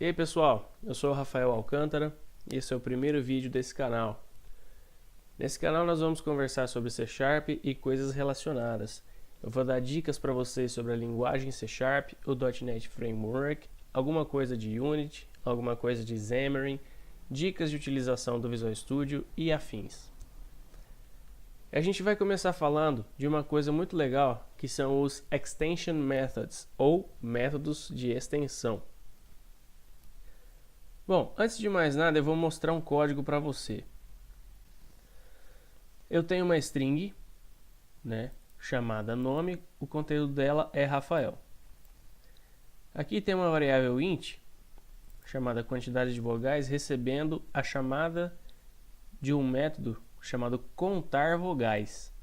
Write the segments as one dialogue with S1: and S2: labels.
S1: E aí pessoal, eu sou o Rafael Alcântara e esse é o primeiro vídeo desse canal. Nesse canal nós vamos conversar sobre C# e coisas relacionadas. Eu vou dar dicas para vocês sobre a linguagem C#, o .NET Framework, alguma coisa de Unity, alguma coisa de Xamarin, dicas de utilização do Visual Studio e afins. A gente vai começar falando de uma coisa muito legal, que são os Extension Methods, ou métodos de extensão. Bom, antes de mais nada, eu vou mostrar um código para você. Eu tenho uma string, chamada nome, o conteúdo dela é Rafael. Aqui tem uma variável int, chamada quantidade de vogais, recebendo a chamada de um método chamado contar vogais.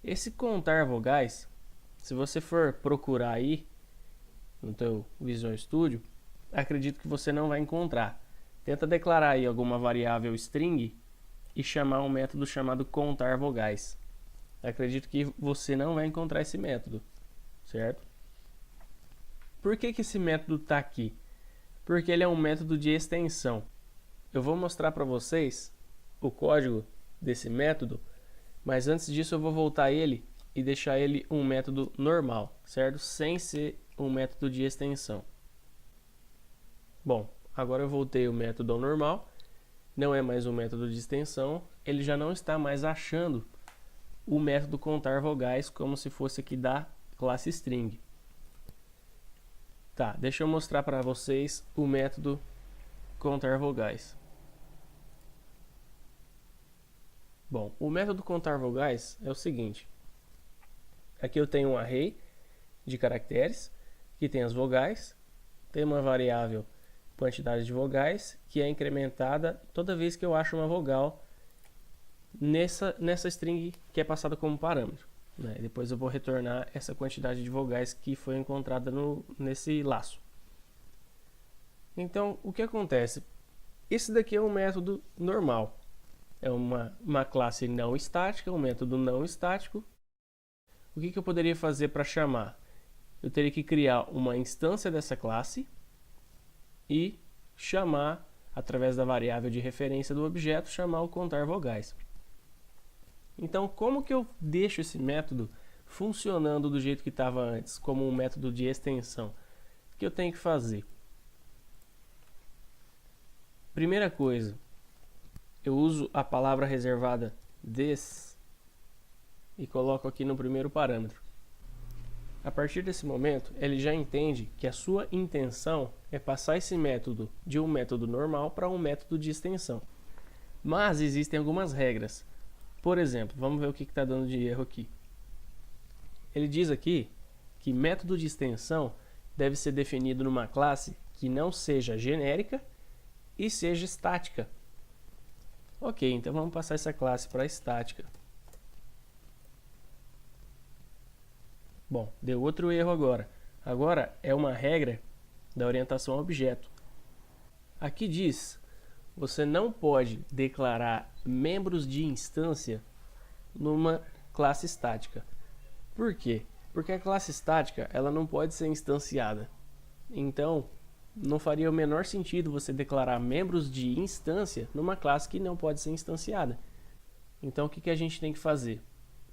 S1: Esse contar vogais, se você for procurar aí no teu Visual Studio, acredito que você não vai encontrar. Tenta declarar aí alguma variável string e chamar um método chamado contar vogais. Acredito que você não vai encontrar esse método, certo? Por que esse método está aqui? Porque ele é um método de extensão. Eu vou mostrar para vocês o código desse método, mas antes disso eu vou voltar ele e deixar ele um método normal, certo? Sem ser um método de extensão. Bom, agora eu voltei o método ao normal, não é mais um método de extensão, ele já não está mais achando o método contar vogais como se fosse aqui da classe string. Tá, deixa eu mostrar para vocês o método contar vogais. Bom, o método contar vogais é o seguinte. Aqui eu tenho um array de caracteres, que tem as vogais, tem uma variável quantidade de vogais, que é incrementada toda vez que eu acho uma vogal nessa string que é passada como parâmetro. Depois eu vou retornar essa quantidade de vogais que foi encontrada nesse laço. Então, o que acontece? Esse daqui é um método normal. É uma classe não estática, um método não estático. O que eu poderia fazer para chamar? Eu teria que criar uma instância dessa classe e chamar, através da variável de referência do objeto, chamar o contar vogais. Então, como que eu deixo esse método funcionando do jeito que estava antes, como um método de extensão? O que eu tenho que fazer? Primeira coisa, eu uso a palavra reservada this e coloco aqui no primeiro parâmetro. A partir desse momento, ele já entende que a sua intenção é passar esse método de um método normal para um método de extensão. Mas existem algumas regras. Por exemplo, vamos ver o que está dando de erro aqui. Ele diz aqui que método de extensão deve ser definido numa classe que não seja genérica e seja estática. Ok, então vamos passar essa classe para estática. Bom, deu outro erro agora. Agora é uma regra da orientação a objeto. Aqui diz, você não pode declarar membros de instância numa classe estática. Por quê? Porque a classe estática ela não pode ser instanciada. Então, não faria o menor sentido você declarar membros de instância numa classe que não pode ser instanciada. Então, o que a gente tem que fazer?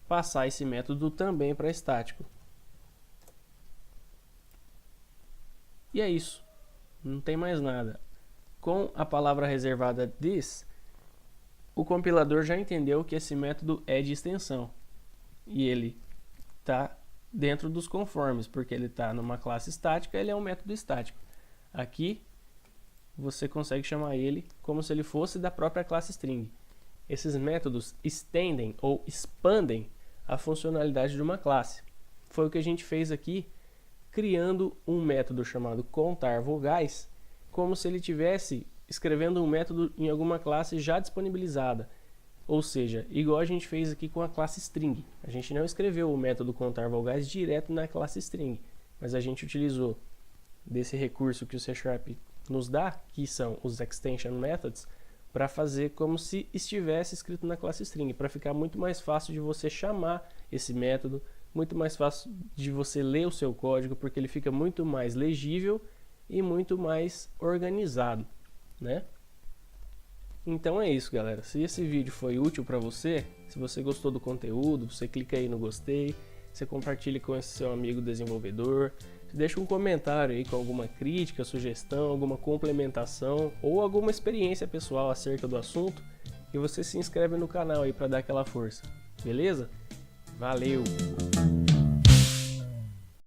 S1: Passar esse método também para estático. E é isso. Não tem mais nada. Com a palavra reservada this, o compilador já entendeu que esse método é de extensão. E ele está dentro dos conformes, porque ele está numa classe estática, ele é um método estático. Aqui, você consegue chamar ele como se ele fosse da própria classe string. Esses métodos estendem ou expandem a funcionalidade de uma classe. Foi o que a gente fez aqui, criando um método chamado contar vogais, como se ele estivesse escrevendo um método em alguma classe já disponibilizada. Ou seja, igual a gente fez aqui com a classe string. A gente não escreveu o método contar vogais direto na classe string, mas a gente utilizou desse recurso que o C# nos dá, que são os Extension Methods, para fazer como se estivesse escrito na classe string, para ficar muito mais fácil de você chamar esse método, muito mais fácil de você ler o seu código, porque ele fica muito mais legível e muito mais organizado, né? Então é isso, galera. Se esse vídeo foi útil para você, se você gostou do conteúdo, você clica aí no gostei, você compartilha com esse seu amigo desenvolvedor, você deixa um comentário aí com alguma crítica, sugestão, alguma complementação ou alguma experiência pessoal acerca do assunto, e você se inscreve no canal aí para dar aquela força. Beleza? Valeu!